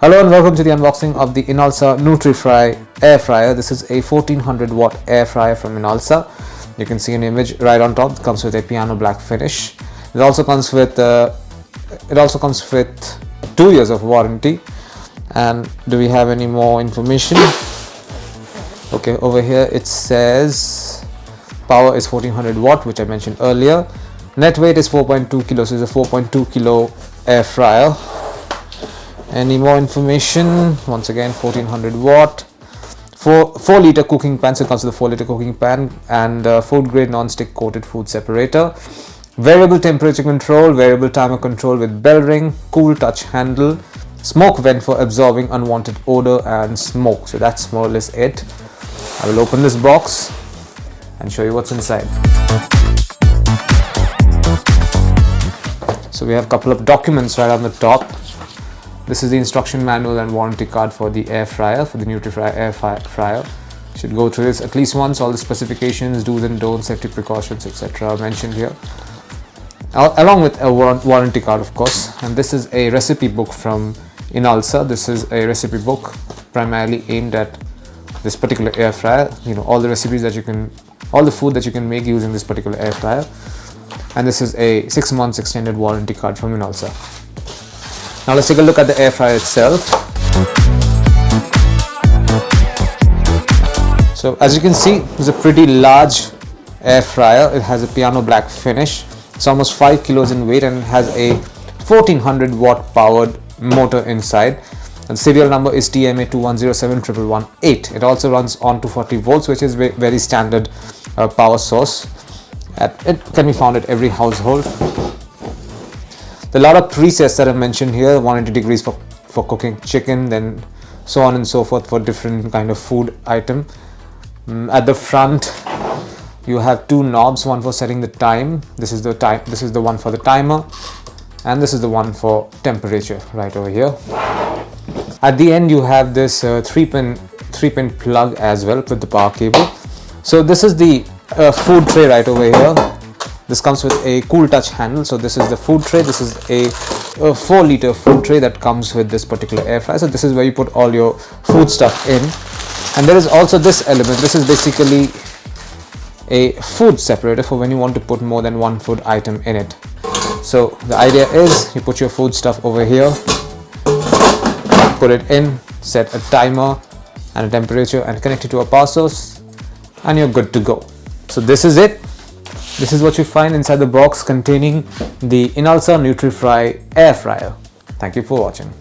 Hello and welcome to the unboxing of the Inalsa Nutri air fryer. This is a 1400 watt air fryer from Inalsa. You can see an image right on top. It comes with a piano black finish. It also comes with 2 years of warranty. And do we have any more information? Okay, over here it says power is 1400 watt, which I mentioned earlier. Net weight is 4.2 kilos. So it's a 4.2 kilo air fryer. Any more information? Once again, 1400 watt, 4 liter cooking pan. So it comes with a 4 liter cooking pan and food grade non-stick coated food separator. Variable temperature control, variable timer control with bell ring, cool touch handle, smoke vent for absorbing unwanted odor and smoke. So that's more or less it. I will open this box and show you what's inside. So we have a couple of documents right on the top. This is the instruction manual and warranty card for the air fryer, for the Nutri air fryer. You should go through this at least once. All the specifications, do's and don'ts, safety precautions, etc. are mentioned here, along with a warranty card, of course. And this is a recipe book from Inalsa. This is a recipe book primarily aimed at this particular air fryer. You know, all the recipes that you can, all the food that you can make using this particular air fryer. And this is a 6 months extended warranty card from Inalsa. Now let's take a look at the air fryer itself. So as you can see, it's a pretty large air fryer. It has a piano black finish. It's almost 5 kilos in weight and it has a 1400 watt powered motor inside. And the serial number is TMA2107118. It also runs on 240 volts, which is very standard power source. It can be found at every household. There are a lot of presets that are mentioned here. 180 degrees for cooking chicken, then so on and so forth for different kind of food item. At the front you have 2 knobs, one for setting the time. This is the one for the timer, and this is the one for temperature right over here. At the end you have this 3-pin plug as well with the power cable. So this is the food tray right over here. This comes with a cool touch handle. So this is the food tray. This is a 4 liter food tray that comes with this particular air fryer. So this is where you put all your food stuff in. And there is also this element. This is basically a food separator for when you want to put more than one food item in it. So the idea is you put your food stuff over here, put it in, set a timer and a temperature and connect it to a power source, and you're good to go. So this is it. This is what you find inside the box containing the Inalsa Nutri air fryer. Thank you for watching.